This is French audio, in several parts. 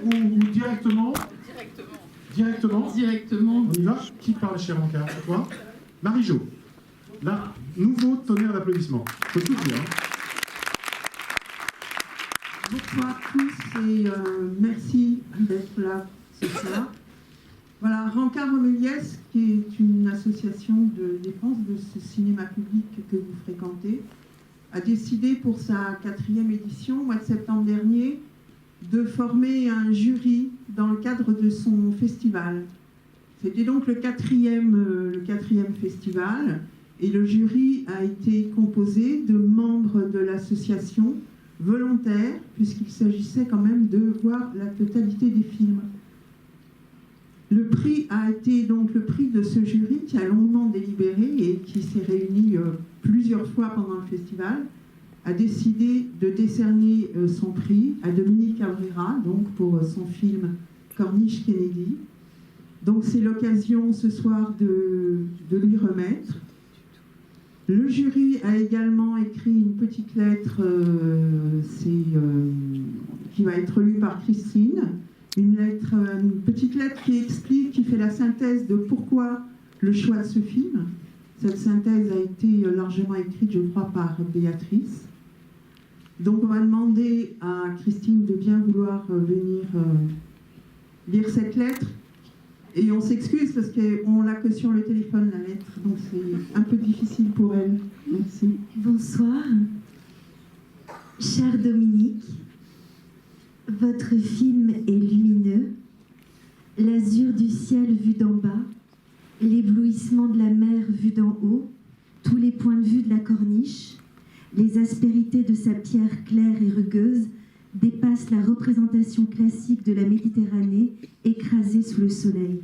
ou directement? Directement. On y va? Qui parle chez Rancard? C'est toi? Marie-Jo. Là, nouveau tonnerre d'applaudissements. Faut tout dire. Bonsoir à tous et merci d'être là ce soir. Voilà, Rancard Romeliès, qui est une association de défense de ce cinéma public que vous fréquentez, a décidé pour sa 4e édition, au mois de septembre dernier, de former un jury dans le cadre de son festival. C'était donc le quatrième festival, et le jury a été composé de membres de l'association volontaires, puisqu'il s'agissait quand même de voir la totalité des films. Le prix a été donc le prix de ce jury qui a longuement délibéré et qui s'est réuni plusieurs fois pendant le festival, a décidé de décerner son prix à Dominique Cabrera, donc pour son film Corniche Kennedy. Donc c'est l'occasion ce soir de lui remettre. Le jury a également écrit une petite lettre qui va être lue par Christine. Une petite lettre qui explique, qui fait la synthèse de pourquoi le choix de ce film. Cette synthèse a été largement écrite, je crois, par Béatrice. Donc on va demander à Christine de bien vouloir venir lire cette lettre. Et on s'excuse parce qu'on l'a que sur le téléphone, la lettre, donc c'est un peu difficile pour elle. Merci. Bonsoir. Cher Dominique, votre film est lumineux. L'azur du ciel vu d'en bas, l'éblouissement de la mer vu d'en haut, tous les points de vue de la corniche, les aspérités de sa pierre claire et rugueuse dépassent la représentation classique de la Méditerranée écrasée sous le soleil,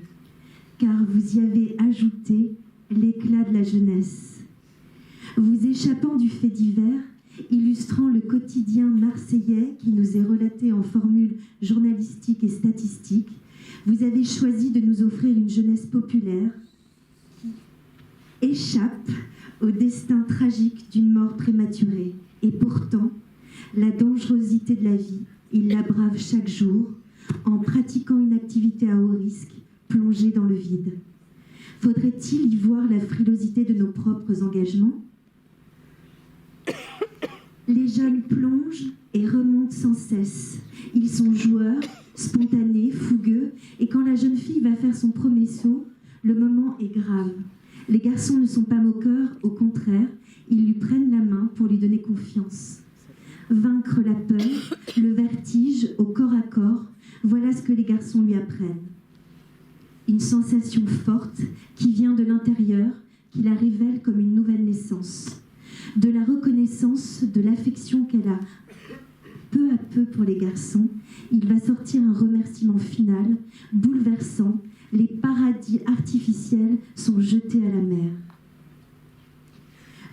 car vous y avez ajouté l'éclat de la jeunesse. Vous échappant du fait divers, illustrant le quotidien marseillais qui nous est relaté en formules journalistiques et statistiques, vous avez choisi de nous offrir une jeunesse populaire qui échappe au destin tragique d'une mort prématurée. Et pourtant, la dangerosité de la vie, il la brave chaque jour en pratiquant une activité à haut risque, plongée dans le vide. Faudrait-il y voir la frilosité de nos propres engagements ? Les jeunes plongent et remontent sans cesse. Ils sont joueurs, spontanés, fougueux, et quand la jeune fille va faire son premier saut, le moment est grave. Les garçons ne sont pas moqueurs, au contraire, ils lui prennent la main pour lui donner confiance. Vaincre la peur, le vertige au corps à corps, voilà ce que les garçons lui apprennent. Une sensation forte qui vient de l'intérieur, qui la révèle comme une nouvelle naissance. De la reconnaissance, de l'affection qu'elle a peu à peu pour les garçons, il va sortir un remerciement final, bouleversant. Les paradis artificiels sont jetés à la mer.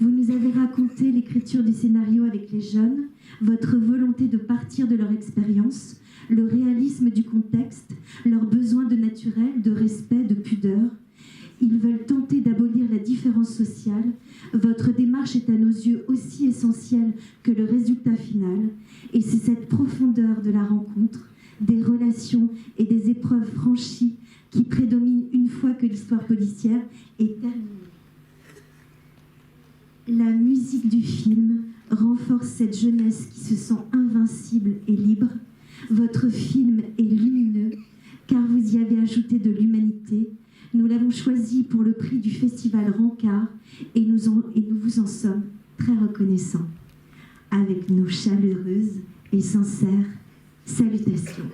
Vous nous avez raconté l'écriture du scénario avec les jeunes, votre volonté de partir de leur expérience, le réalisme du contexte, leur besoin de naturel, de respect, de pudeur. Ils veulent tenter d'abolir la différence sociale. Votre démarche est à nos yeux aussi essentielle que le résultat final. Et c'est cette profondeur de la rencontre, des relations et des épreuves franchies qui prédomine une fois que l'histoire policière est terminée. La musique du film renforce cette jeunesse qui se sent invincible et libre. Votre film est lumineux, car vous y avez ajouté de l'humanité. Nous l'avons choisi pour le prix du festival Rancard et nous vous en sommes très reconnaissants. Avec nos chaleureuses et sincères salutations.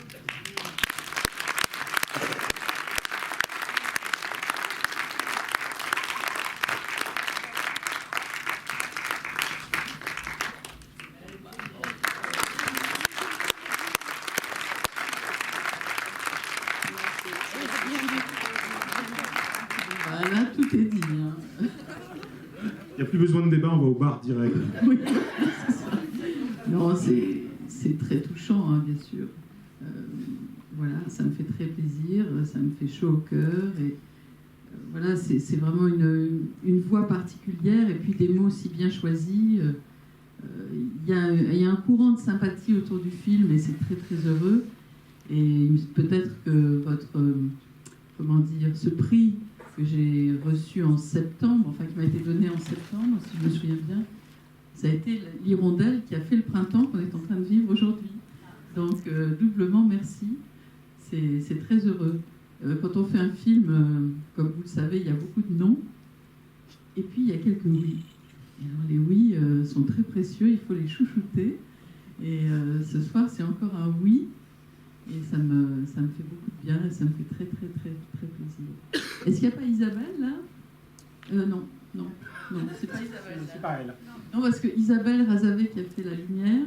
Voilà, tout est dit. Hein. Il n'y a plus besoin de débat, on va au bar direct. Oui, c'est ça. Non, c'est très touchant, hein, bien sûr. Voilà, ça me fait très plaisir, ça me fait chaud au cœur. Et voilà, c'est vraiment une voix particulière et puis des mots si bien choisis. Il y a un courant de sympathie autour du film et c'est très très heureux. Et peut-être que comment dire, ce prix que j'ai reçu en septembre, enfin qui m'a été donné en septembre, si je me souviens bien, ça a été l'hirondelle qui a fait le printemps qu'on est en train de vivre aujourd'hui. Donc doublement merci, c'est très heureux. Quand on fait un film, comme vous le savez, il y a beaucoup de non, et puis il y a quelques oui. Et alors les oui sont très précieux, il faut les chouchouter. Et ce soir, c'est encore un oui, et ça me fait beaucoup de bien, et ça me fait très, très, très, très plaisir. Est-ce qu'il n'y a pas Isabelle, là Non, c'est pas Isabelle. C'est pas elle. Non, parce que Isabelle Razavé, qui a fait la lumière,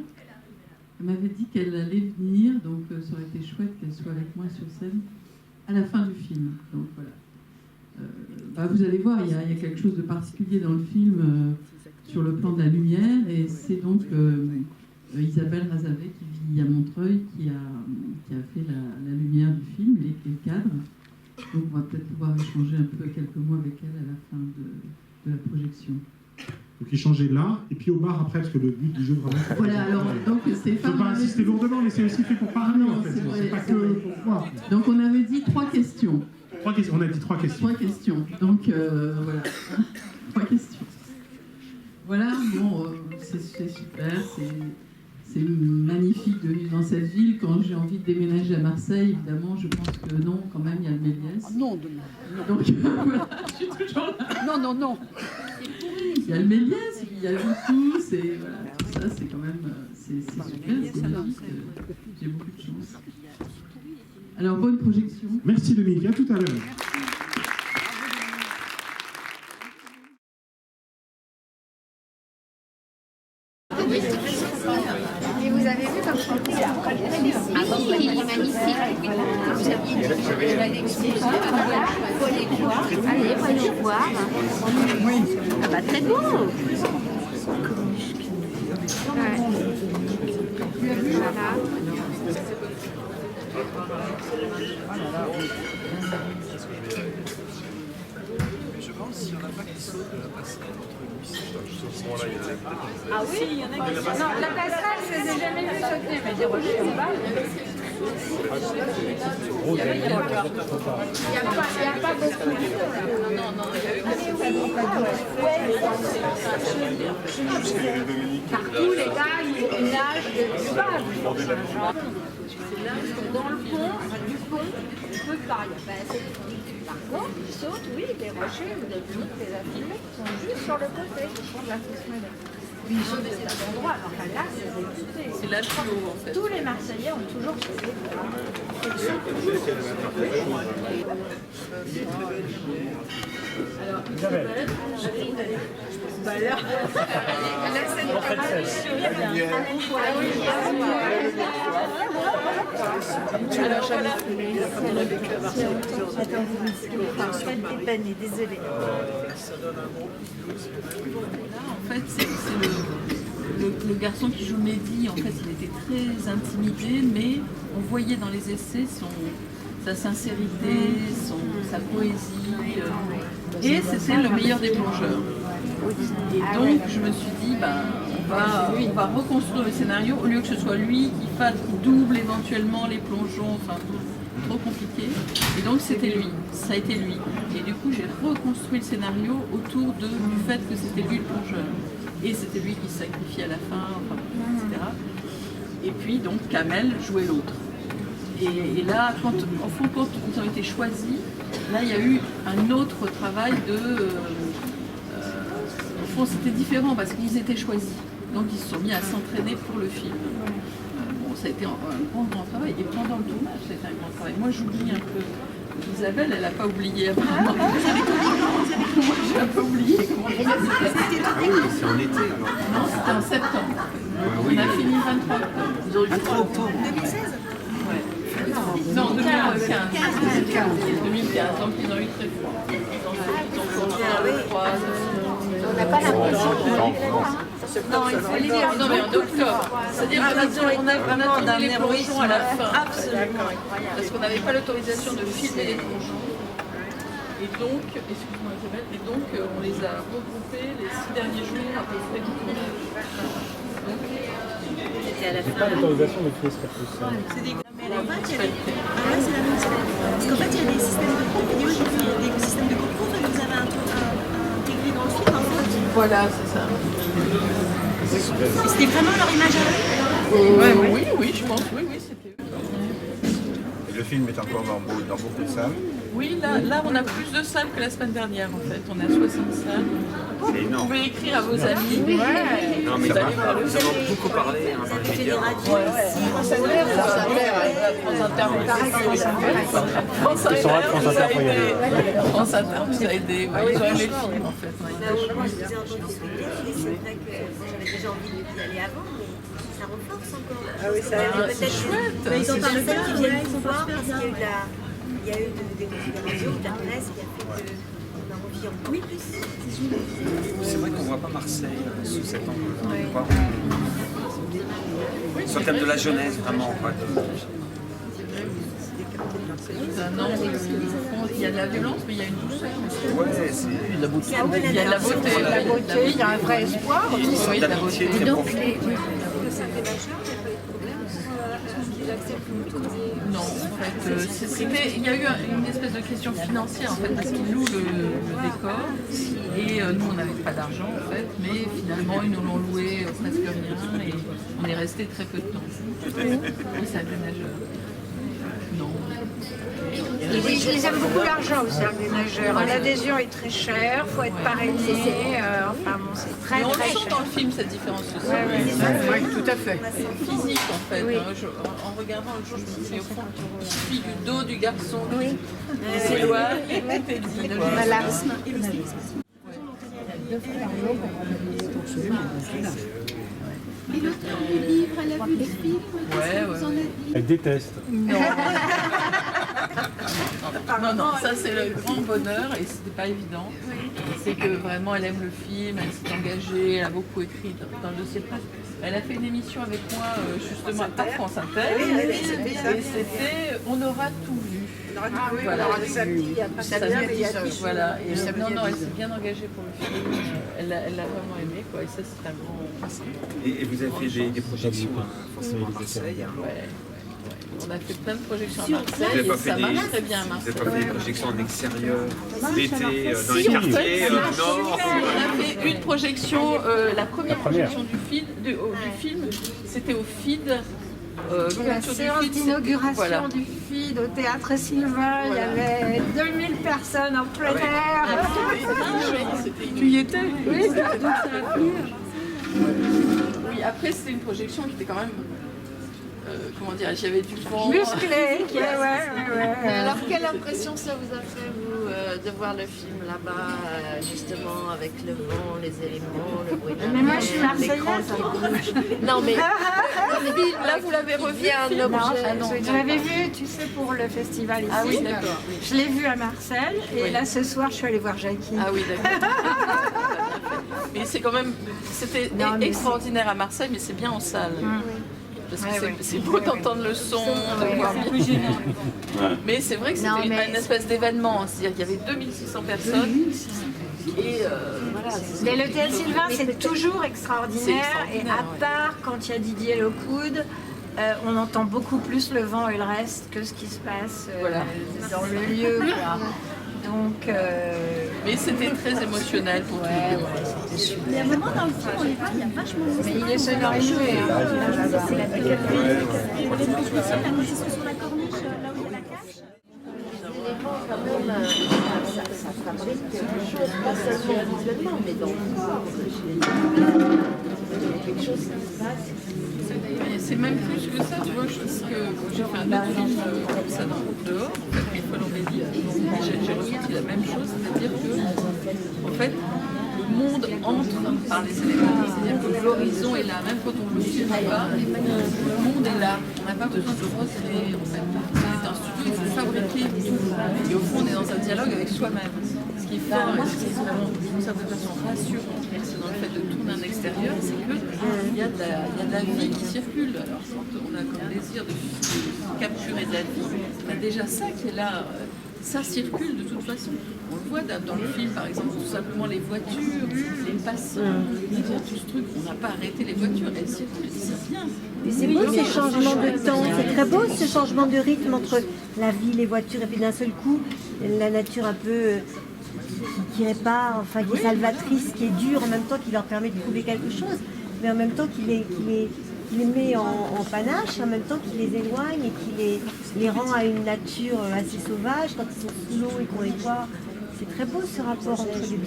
elle m'avait dit qu'elle allait venir, donc ça aurait été chouette qu'elle soit avec moi sur scène à la fin du film. Donc voilà. Vous allez voir, il y a quelque chose de particulier dans le film sur le plan de la lumière, et c'est donc Isabelle Razavé qui vit à Montreuil, qui a fait la lumière du film, les cadres. Donc on va peut-être pouvoir échanger un peu quelques mots avec elle à la fin de la projection. Donc échanger là, et puis au bar après, parce que le but du jeu vraiment... Voilà, alors, donc c'est pas... Je ne veux pas insister lourdement, mais c'est aussi fait pour parler, non, en fait. C'est vrai, pas que pour voir. Donc on avait dit 3 questions. On a dit 3 questions. 3 questions. Donc voilà, 3 questions. Voilà, bon, c'est super, c'est magnifique de vivre dans cette ville. Quand j'ai envie de déménager à Marseille, évidemment, je pense que non, quand même, il y a le Méliès. Non. Donc voilà, je suis toujours là. Non. Il y a le Méliès, il y a tous, et voilà, tout ça, c'est quand même, c'est super, c'est magique. J'ai beaucoup de chance. Alors, bonne projection. Merci Dominique, à tout à l'heure. Et vous avez vu comme chantier là? Oui, il est magnifique. Faut aller voir. Allez, faut aller voir. Oui. Ah bah très beau. Ouais. Voilà. Je pense s'il n'y en a pas qui sautent de la passerelle entre lui. Ah oui, il y en a qui... Non, la passerelle, je ne les ai jamais vu sauter, mais des rochers en bas. Il n'y a pas beaucoup. Non, il y a eu partout, les gars, ils nagent du bas. Dans le pont, du pont, on peut pas. Il n'y a pas assez de pont. Par contre, ils sautent, oui, les rochers, vous avez vu, les affilés, sont juste sur le côté. Ils font de la fausse monnaie. Ils sautent des endroits, alors que là, c'est là plus haut, en fait. Tous les Marseillais ont toujours sauté. Alors, Isabelle. Bah là, c'est une désolée. En fait, c'est le garçon qui joue Mehdi, en fait, il était très intimidé, mais on voyait dans les essais sa sincérité, sa poésie, et c'était le meilleur des plongeurs. Et donc, je me suis dit, on va reconstruire le scénario, au lieu que ce soit lui qui double éventuellement les plongeons, enfin, trop compliqué. Et donc, c'était lui, ça a été lui. Et du coup, j'ai reconstruit le scénario autour du fait que c'était lui le plongeur. Et c'était lui qui se sacrifiait à la fin, etc. Et puis, donc, Kamel jouait l'autre. Et là, quand ils ont été choisis, là, il y a eu un autre travail au fond, c'était différent parce qu'ils étaient choisis. Donc, ils se sont mis à s'entraîner pour le film. Bon, ça a été un grand travail. Et pendant le tournage, c'était un grand travail. Moi, j'oublie un peu. Isabelle, elle n'a pas oublié. Apparemment. Moi, j'ai un peu oublié. C'est en été alors. Non, c'était en septembre. On a fini le 23 octobre. Vous aurez 23 octobre 2016. Non, 2015. 2015, donc ils ont eu très froid. Ils ont tourné à froid. On n'a pas l'impression Non, il faut les dire. Non, mais en octobre. C'est-à-dire qu'on a tourné les plongeons à la fin. Absolument incroyable. Parce qu'on n'avait pas l'autorisation de filmer les plongeons. Et donc, excuse-moi Isabelle, et donc on les a regroupés les 6 derniers jours à peu près du tournage. C'était à la fin. Pas l'autorisation de créer ce voilà. En fait, c'est la municipalité. Parce qu'en fait, il y a des systèmes de groupe. Et moi, j'ai fait des systèmes de groupe. En fait, vous avez intégré dans le film, en fait. Voilà, c'est ça. C'était vraiment leur image à eux. Oui, je pense, oui, c'était eux. Et le film est encore dans beaucoup de salles. Oui, là, on a plus de salles que la semaine dernière, en fait. On a 60 salles. C'est Vous énorme. pouvez écrire à vos amis. Non, mais ça va beaucoup parler dans les médias. France Inter nous a aidés. Ils ont aimé le film, en fait. Moi, je disais un peu du souvenir. C'est vrai que j'avais déjà envie d'y aller avant, mais ça renforce encore. Ah oui, c'est chouette. Mais ils en parlent pas, ils viennent nous voir parce qu'il y a eu des considérations de la presse qui a fait qu'on a envie en oui, plus. C'est vrai qu'on ne voit pas Marseille sous cet angle-là. Sur le thème de la jeunesse, vraiment. Il y a de la violence, mais il y a une douceur. Ouais, c'est de la beauté. Il y a de la beauté. Il y a un vrai espoir. Oui, de la beauté très profonde. Non, en fait, il y a eu une espèce de question financière en fait, parce qu'ils louent le décor et nous on n'avait pas d'argent en fait, mais finalement ils nous l'ont loué presque rien et on est resté très peu de temps. Et ça des nageurs. Non. Ils aiment beaucoup l'argent aussi, les nageurs. L'adhésion est très chère, il faut être parrainé. Enfin bon, c'est très Mais on très le sent cher. dans le film cette différence aussi. Oui, tout à fait. C'est physique en fait. En regardant le jour, je me suis dit au fond, il suffit du dos du garçon qui s'éloigne et tout est dit. Et l'auteur du livre, elle a vu le film, vous en avez dit. Elle déteste. Non, ça c'est le grand bonheur et c'était pas évident. C'est que vraiment elle aime le film, elle s'est engagée, elle a beaucoup écrit dans le dossier presse. Elle a fait une émission avec moi justement à France Inter et c'était On aura tout vu. Voilà. Voilà. Et non, elle s'est bien engagée pour le film. Elle l'a vraiment aimé quoi. Et ça c'est un grand. Et vous avez fait des projections forcément à Marseille. Ouais. On a fait plein de projections à Marseille et ça marche très bien à Marseille. Vous n'avez pas fait des projections en extérieur, l'été, dans les quartiers nord? On a fait une projection, la première projection du film, c'était au FID. La séance d'inauguration du FID au Théâtre Sylvain, il y avait 2000 personnes en plein air. Tu y étais? Oui, donc ça a plu. Oui, après c'était une projection qui était quand même, comment dire, j'y avais du vent. Musclé. Alors quelle impression ça vous a fait, vous, de voir le film là-bas, justement, avec le vent, les éléments, le bruit de la Mais moi mer, je suis marseillaise. Non mais là vous l'avez revu un objet. Je l'avais vu, tu sais, pour le festival ici. Ah oui, d'accord. Je l'ai vu à Marseille et là ce soir je suis allée voir Jackie. Ah oui, d'accord. Mais c'est quand même, c'était extraordinaire à Marseille, mais c'est bien en salle. Parce que c'est beau d'entendre le son, de voir bien. Mais c'est vrai que c'était une espèce d'événement. C'est-à-dire qu'il y avait 2600 personnes. Et voilà. Mais le Théâtre Sylvain, c'est toujours extraordinaire. Et à part quand il y a Didier Locoud, on entend beaucoup plus le vent et le reste que ce qui se passe dans le lieu. Quoi. Donc, mais c'était très émotionnel pour tout le monde. Il y a un moment dans le film, on les voit, il y a vachement de mais il est sonorisé. C'est la position sur la corniche, là où il y a la cage. quand même, ça fabrique quelque chose, pas seulement visuellement, mais dans le corps. Il y a quelque chose qui se passe. C'est même plus que ça, tu vois, je trouve que j'ai fait un autre film comme ça dehors, une fois l'Embellie, j'ai ressenti la même chose, c'est-à-dire que, en fait, le monde entre par les éléments, c'est-à-dire que l'horizon est là, même quand on le filme pas, le monde est là, on n'a pas besoin de recréer, en fait. C'est un studio, il faut fabriquer tout, et au fond, on est dans un dialogue avec soi-même. Ce qui est fort, et ce qui est vraiment d'une certaine façon rassurant dans le fait de tourner en extérieur, c'est qu'il y a de la vie qui circule. Alors, quand on a comme désir de capturer de la vie, on a déjà ça qui est là. ça circule de toute façon. On le voit dans le film, par exemple, tout simplement les voitures, les passants, tout ce truc. On n'a pas arrêté les voitures, elles circulent, c'est bien. Et c'est beau ces changements de temps, c'est très beau ce changement de rythme entre la vie, les voitures, et puis d'un seul coup, la nature un peu qui répare, enfin qui est salvatrice, qui est dure, en même temps qui leur permet de trouver quelque chose, mais en même temps qui les met en panache, en même temps qui les éloigne et qui les rend à une nature assez sauvage quand ils sont sous l'eau et qu'on les voit. C'est très beau ce rapport entre les deux.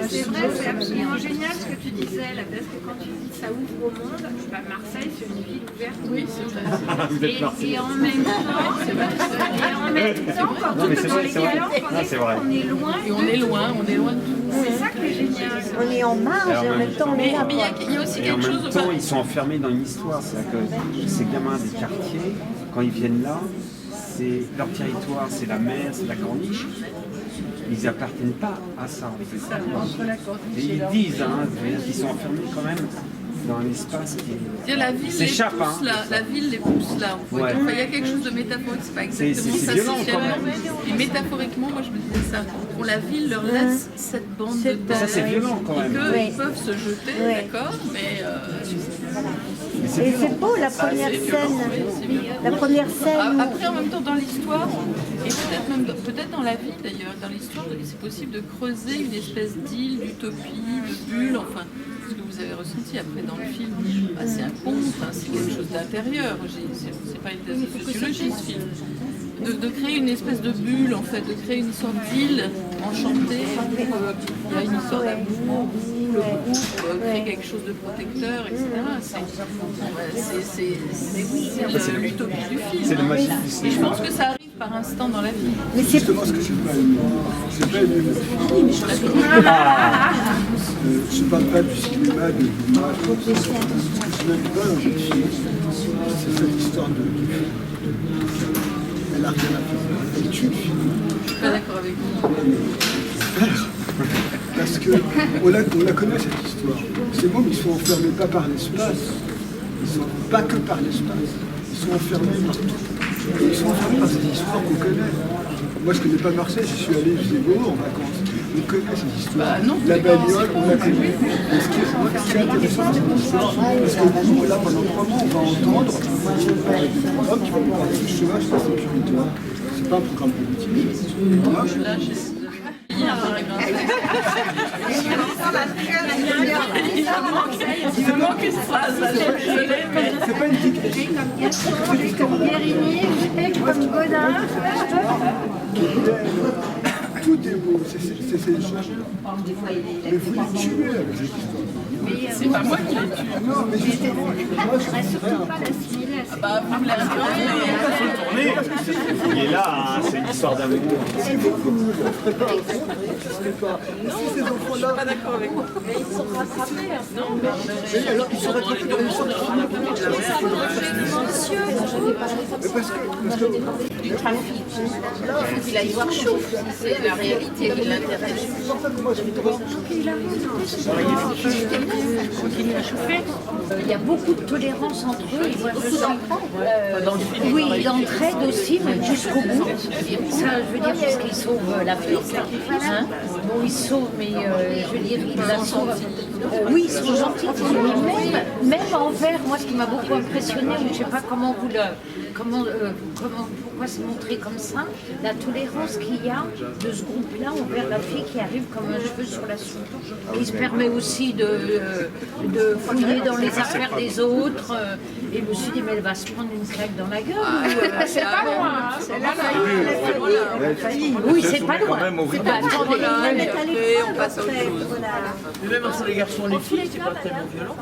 C'est vrai, c'est absolument génial ce que tu disais là, parce que quand tu dis ça ouvre au monde, Marseille c'est une ville ouverte. Oui, c'est vrai. Et en même temps, quand tu te dans les calanques, on est loin. Et on est loin de tout. C'est ça qui est génial. On est en marge et en même temps on est là. Mais il y a aussi Et en quelque même chose. temps, ils sont enfermés dans une histoire. C'est-à-dire que ces gamins des quartiers, quand ils viennent là, c'est leur territoire, c'est la mer, c'est la corniche. Ils n'appartiennent pas à ça, en fait. Et ils disent qu'ils sont enfermés quand même dans l'espace qui La ville s'échappe. La ville les pousse là. En fait. Ouais. Enfin, il y a quelque chose de métaphorique, c'est pas exactement c'est ça violent, socialement. quand même. Et métaphoriquement, moi je me disais ça. Pour la ville leur laisse cette bande de terre. Ça, c'est violent quand même. Ils peuvent se jeter, d'accord, mais. Et c'est beau la première scène. La première scène. Après, en même temps, dans l'histoire, et peut-être dans la vie d'ailleurs, dans l'histoire, c'est possible de creuser une espèce d'île, d'utopie, de bulle, enfin, ce que vous avez ressenti après dans le film, c'est un conte, c'est quelque chose d'intérieur. C'est pas une thèse de sociologie ce film. De créer une espèce de bulle, en fait, de créer une sorte d'île enchantée où il y a une histoire d'amour, où le groupe crée quelque chose de protecteur, etc. C'est l'utopie du film. C'est le magique Et je pense que ça arrive par instant dans la vie. Mais c'est justement ce que c'est pas une je parle pas du cinéma, de l'image. Ce que je n'aime pas dans cette film, c'est cette histoire de elle a rien à faire. Elle tue le film. Je suis pas d'accord avec vous. Parce qu'on la connaît cette histoire. C'est bon, mais ils sont enfermés pas par l'espace. Ils sont pas que par l'espace. Ils sont enfermés par tout. Et ils sont enfermés par cette histoire qu'on connaît. Moi, je connais pas Marseille, j'y suis allé, je faisais beau en vacances. On connaît cette histoire. La bagnole, on la connaît. Et ce qui est intéressant dans cette histoire, parce que nous, là, pendant 3 mois, on va entendre des hommes qui vont nous parler du chômage et de la sécurité. C'est pas un programme politique. Moi, Il me manque une phrase, là, je l'ai, mais c'est pas une petite comme Guérinier, comme Godin. Tout est beau, c'est ces choses. Mais vous les tuez avec cette histoire. c'est pas moi qui l'ai tué. Non, mais justement, moi, je Surtout pas l'assimiler à Bah, vous me l'avez tourné. Il est là, c'est une histoire d'amour. c'est vous que vous ne ferez pas. Non, ces enfants-là. Je suis pas d'accord avec vous. Mais ils sont rattrapés. Non, mais Alors, ils sont rattrapés dans les centres. Mais parce que Du trafic. Il faut qu'il aille voir chaud. C'est la réalité qui l'intéresse. Continue à chauffer. Il y a beaucoup de tolérance entre eux. Ils voient beaucoup d'entraide. Oui, d'entraide aussi, mais jusqu'au bout. Ça, je veux dire, parce qu'ils sauvent l'Afrique. Hein, bon, ils sauvent, mais je veux dire, ils la sauvent. Oui, ils sont gentils. Mais même envers, moi, ce qui m'a beaucoup impressionné, je ne sais pas comment vous le... pourquoi se montrer comme ça, la tolérance qu'il y a de ce groupe-là envers la fille qui arrive comme un cheveu sur la soupe, qui se permet aussi de fouiller dans les affaires des autres. Et je me suis dit, mais elle va se prendre une claque dans la gueule. C'est pas loin, hein, c'est là, oui, c'est pas loin. C'est pas on passe à autre chose. Mais même entre les garçons et les filles, c'est pas tellement violent.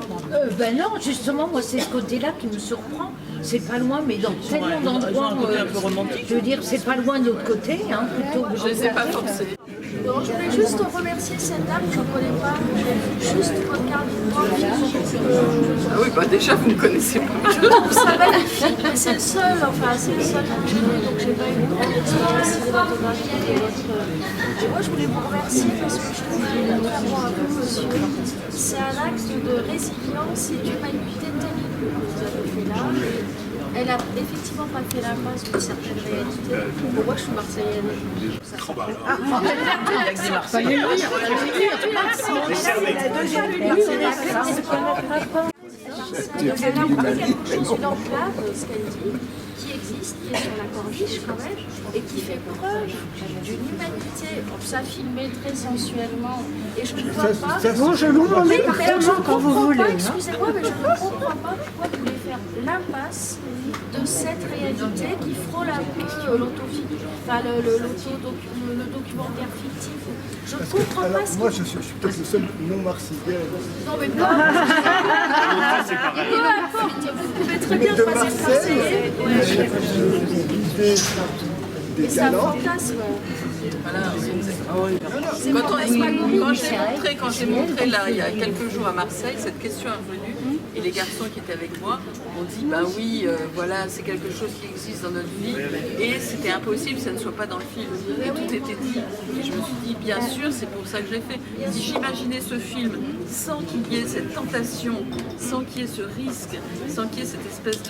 Ben non, justement, moi c'est ce côté-là qui me surprend. C'est pas loin, mais dans tellement d'endroits. Un peu romantique. Je veux dire, c'est pas loin de l'autre côté, hein, plutôt. Je les ai pas forcés. Non, je voulais juste remercier cette dame que je ne connais pas. Juste votre carte d'identité. Ah oui, bah déjà vous me connaissez pas. Je trouve ça magnifique, mais c'est le seul, enfin c'est le seul que j'ai vu, donc j'ai pas une grande expérience cinématographique et autres. Et moi je voulais vous remercier parce que je trouve que notamment à vous, monsieur, c'est un acte de résilience et d'humanité terrible que vous avez fait là. elle a effectivement pas fait l'impasse d'une certaine réalité. Bon, moi, je suis marseillaise. Une enclave, ce qu'elle dit, qui existe, qui est sur la corniche quand même, et qui fait preuve d'une humanité. On ça filmé très sensuellement, et je ne comprends pas. Bon, je vous m'en mets parfaitement quand vous voulez. Excusez-moi, mais je ne comprends pas pourquoi vous voulez faire l'impasse de cette réalité qui frôle un peu le documentaire fictif. Je ne comprends pas ce Moi, je suis peut-être le seul non-marseillais. Non, mais pas. Peu importe, vous pouvez très bien passer le Marseillais. Et c'est un fantasme. Voilà, quand j'ai montré là, il y a quelques jours à Marseille, cette question est revenue et les garçons qui étaient avec moi ont dit bah oui, voilà, c'est quelque chose qui existe dans notre vie et c'était impossible que ça ne soit pas dans le film. Et tout était dit. Et je me suis dit bien sûr, c'est pour ça que je l'ai fait. Si j'imaginais ce film sans qu'il y ait cette tentation, sans qu'il y ait ce risque, sans qu'il y ait cette espèce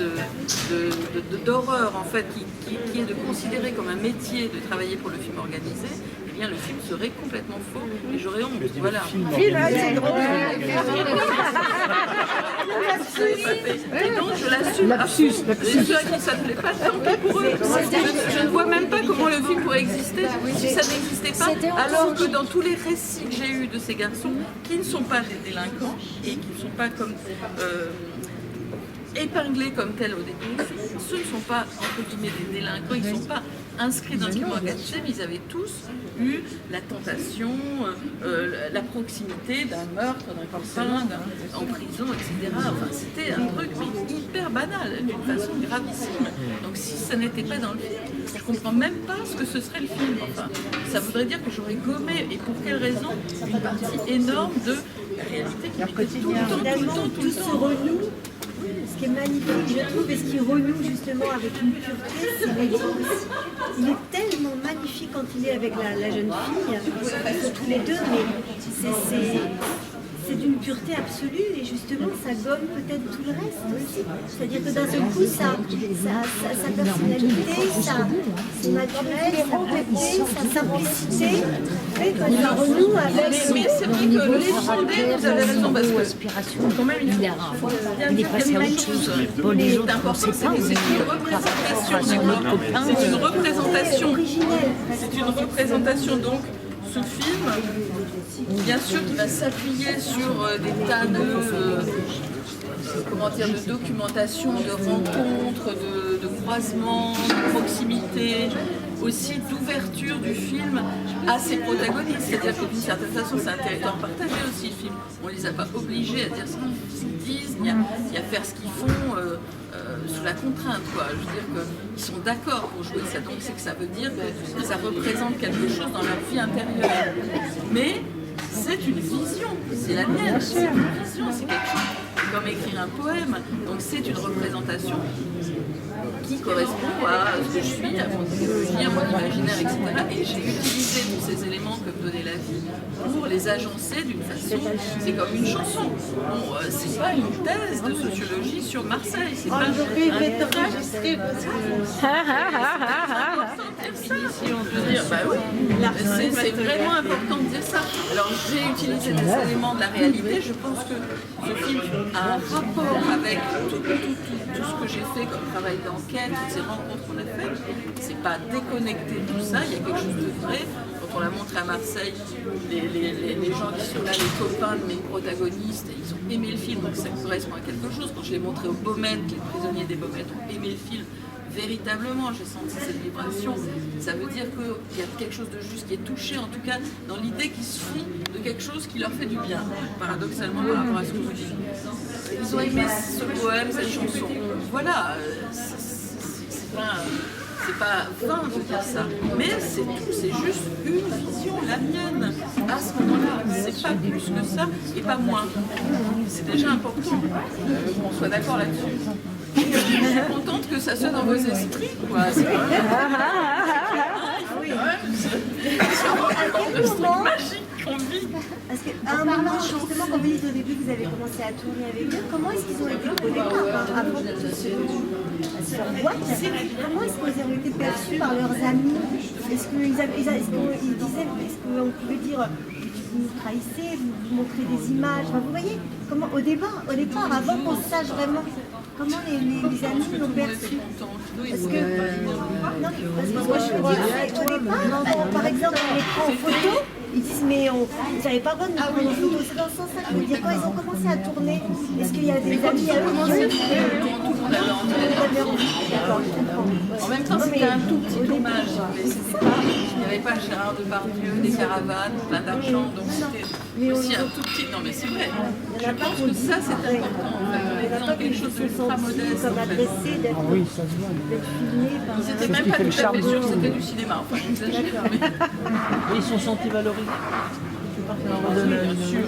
d'horreur en fait qui est de considérer comme un métier de travailler pour le film organisé, eh bien le film serait complètement faux et j'aurais honte. Voilà. C'est drôle. Et donc je l'assume. Et ceux à qui ça ne plaît pas, tant pis pour eux. Je ne vois même pas comment le film pourrait exister si ça n'existait pas, alors que dans tous les récits que j'ai eus de ces garçons, qui ne sont pas des délinquants et qui ne sont pas comme épinglés comme tels au début du film, ce ne sont pas entre guillemets des délinquants, ils ne sont pas inscrits dans le film organisé, mais ils avaient tous eu la tentation, la proximité d'un meurtre, d'un copain, en prison, etc. Enfin, c'était un truc mais hyper banal, d'une façon gravissime. Donc si ça n'était pas dans le film, je ne comprends même pas ce que ce serait le film. Enfin, ça voudrait dire que j'aurais gommé, et pour quelle raison, une partie énorme de la réalité qui était tout le temps. Tout se renoue. Ce qui est magnifique, je trouve, et ce qui renoue justement avec une pureté, c'est Eddy. Il est tellement magnifique quand il est avec la jeune fille, ils sont tous les deux, mais c'est d'une pureté absolue et justement ça gomme peut-être tout le reste aussi. C'est-à-dire que d'un seul coup, sa personnalité, sa naturel, sa beauté, sa simplicité, fait que ça renoue avec... Mais c'est vrai que le fondé, vous avez raison, parce que quand même il est passé à autre chose. L'important, c'est que c'est une représentation, c'est une représentation donc. Ce film, bien sûr, qui va s'appuyer sur des tas de documentation, de rencontres, de croisements, de proximité, aussi d'ouverture du film à ses protagonistes. C'est-à-dire que d'une certaine façon, c'est un territoire partagé aussi, le film. On ne les a pas obligés à dire ce qu'ils disent, ni à faire ce qu'ils font sous la contrainte, quoi. Je veux dire qu'ils sont d'accord pour jouer ça, donc c'est que ça veut dire que ça représente quelque chose dans leur vie intérieure. Mais c'est une vision, c'est la mienne, c'est une vision, c'est quelque chose comme écrire un poème. Donc c'est une représentation qui correspond à ce que je suis, à mon idéologie, à mon imaginaire, etc. Et j'ai utilisé tous ces éléments que me donnait la vie pour les agencer d'une façon, c'est comme une chanson. Bon, c'est pas une thèse de sociologie sur Marseille, c'est pas un c'est vraiment important de dire ça. Alors j'ai utilisé des éléments de la réalité, je pense que ce film a un rapport avec tout ce que j'ai fait comme travail d'enquête, toutes ces rencontres qu'on a faites. C'est pas déconnecté de tout ça, il y a quelque chose de vrai. Quand on l'a montré à Marseille, les gens qui sont là, les copains de mes protagonistes, ils ont aimé le film, donc ça correspond à quelque chose. Quand je l'ai montré aux Baumettes, les prisonniers des Baumettes ont aimé le film. Véritablement, j'ai senti cette vibration. Ça veut dire qu'il y a quelque chose de juste qui est touché, en tout cas dans l'idée qu'ils se fient de quelque chose qui leur fait du bien, paradoxalement par rapport à ce que vous dites. Ils ont aimé ce poème, cette chanson. Voilà, c'est pas vain de dire ça, mais c'est tout, c'est juste une vision, la mienne, à ce moment-là. C'est pas plus que ça et pas moins. C'est déjà important qu'on soit d'accord là-dessus. Je suis contente que ça soit dans vos esprits, quoi. C'est quand même... C'est un truc magique qu'on vit. Parce qu'à un moment, justement, quand vous dites au début que vous avez commencé à tourner avec eux, comment est-ce qu'ils ont été au départ, avant de se boîte, comment est-ce qu'ils ont été perçus par leurs amis? Est-ce qu'on pouvait dire vous nous trahissez, vous montrez des images, enfin, vous voyez, comment au départ, avant qu'on sache vraiment comment les amis l'ont perçu? Parce que, non, parce que moi je veux dire, au départ, par exemple, on les prend en photo, ils disent mais ils n'avaient pas le droit de nous prendre en photo, c'est dans ce sens-là que je veux dire, quand ils ont commencé à tourner, est-ce qu'il y a des amis à eux En même temps, c'était un tout petit tournage, mais c'était pas, il n'y avait pas Gérard Depardieu, des caravanes, plein d'argent, donc c'était aussi un tout petit. Non, mais c'est vrai. Je pense que ça, c'est important. On est dans quelque chose d'ultra modeste. Comme adressé d'être filmé par. Ils n'étaient même pas tout à fait sûrs que c'était du cinéma. Enfin, j'exagère. Ils sont sentis valorisés. Bien sûr.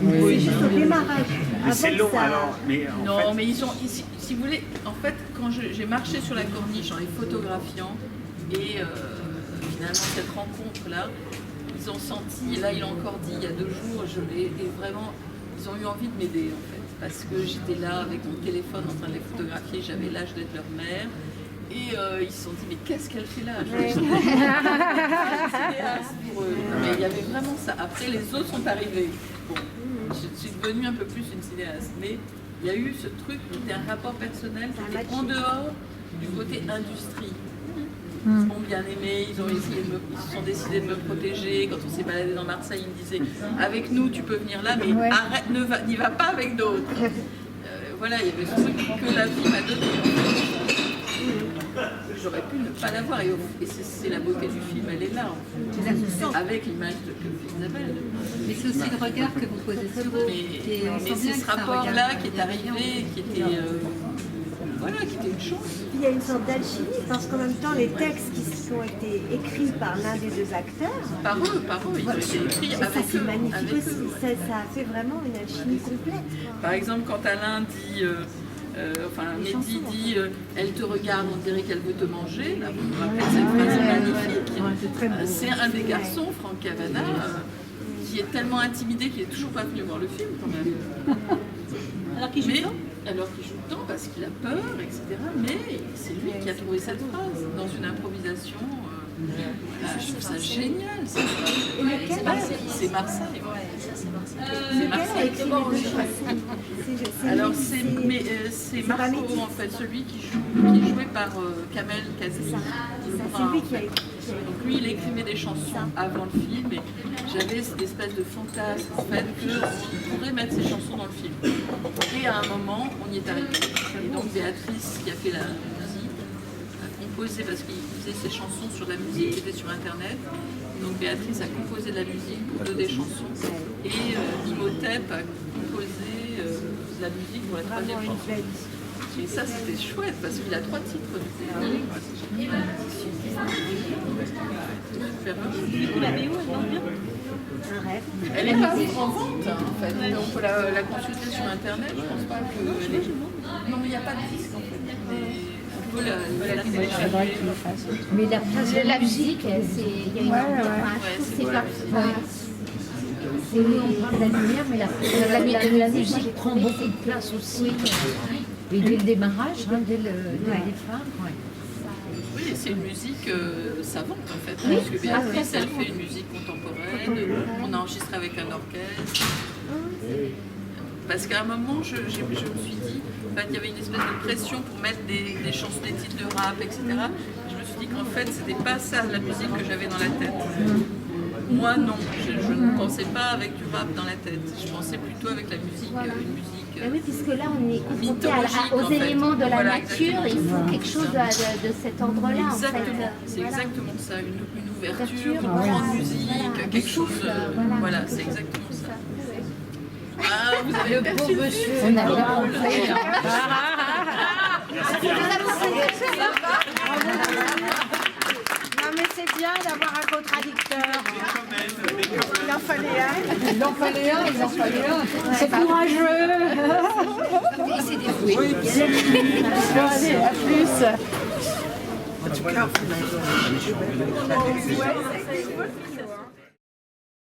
Oui, juste au démarrage. Mais c'est long alors. Non, mais ils ont, si vous voulez, en fait, quand j'ai marché sur la corniche en les photographiant, et finalement cette rencontre-là, ils ont senti, et là il a encore dit il y a 2 jours, et vraiment, ils ont eu envie de m'aider en fait, parce que j'étais là avec mon téléphone en train de les photographier, j'avais l'âge d'être leur mère. Et ils se sont dit, mais qu'est-ce qu'elle fait là? Pour eux. Mais il y avait vraiment ça. Après, les autres sont arrivés. Bon, je suis devenue un peu plus une cinéaste. Mais il y a eu ce truc qui était un rapport personnel, qui était en dehors du côté industrie. Ils m'ont bien aimé, ils se sont décidés de me protéger. Quand on s'est baladé dans Marseille, ils me disaient, avec nous, tu peux venir là, mais arrête, n'y va pas avec d'autres. Voilà, il y avait ce truc que la vie m'a donné. J'aurais pu ne pas l'avoir, et c'est la beauté du film, elle est là, en fait. Avec l'image d'Isabelle. Mais c'est aussi le regard que vous posez sur eux. Mais c'est ce rapport-là qui est arrivé, qui était une chance. Il y a une sorte d'alchimie, parce qu'en même temps, les textes qui ont été écrits par l'un des 2 acteurs, par eux, ils ont été écrits avec eux. C'est magnifique aussi, ça a fait vraiment une alchimie complète. Par exemple, quand Alain dit... Mehdi dit elle te regarde, on dirait qu'elle veut te manger. Là, vous vous rappelez cette phrase magnifique. C'est un des garçons, Franck Cavana, qui est tellement intimidé qu'il n'est toujours pas venu voir le film quand même. Alors qu'il joue dedans parce qu'il a peur, etc. Mais c'est lui qui a trouvé cette phrase dans une improvisation. Je trouve ça génial. C'est Marseille. C'est Marseille. Alors c'est Marco en fait, celui qui est joué par Kamel Kazmi. C'est lui qui a écrit. Donc lui il écrivait des chansons avant le film et j'avais cette espèce de fantasme en fait qu'on pourrait mettre ces chansons dans le film. Et à un moment on y est arrivé. Et donc Béatrice qui a fait la musique a composé parce qu'il faisait ses chansons sur la musique qui était sur internet. Donc Béatrice a composé de la musique pour 2 des chansons et Imhotep a composé de la musique pour la 3e chanson. Et ça c'était chouette parce qu'il a 3 titres. Super. La BO, elle vend bien. Un rêve. Elle n'est pas en vente en fait. On peut la consulter sur internet. Je pense pas que. Non mais il n'y a pas de disque en fait. Mais la musique, il y a une c'est pas. C'est la lumière, mais la musique prend beaucoup de place aussi. Et dès le démarrage, dès le départ. Oui, c'est une musique savante en fait. Parce que Béatrice, elle fait une musique contemporaine. On a enregistré avec un orchestre. Parce qu'à un moment, je me suis dit, en fait, il y avait une espèce de pression pour mettre des chansons, des titres de rap, etc. Je me suis dit qu'en fait, c'était pas ça la musique que j'avais dans la tête. Moi, non, je ne pensais pas avec du rap dans la tête. Je pensais plutôt avec la musique, une musique. Oui, puisque là, on est confronté aux éléments de la nature. Il faut quelque chose de cet ordre-là. Exactement, c'est exactement ça, une ouverture, une grande musique, quelque chose. Voilà, c'est exactement ça. Ah, vous avez le pauvre monsieur. On a bien compris. Non mais c'est bien d'avoir un contradicteur. Il en fallait un. C'est courageux. Et c'est dévoué. Oui. Bon, allez, à plus. En tout cas,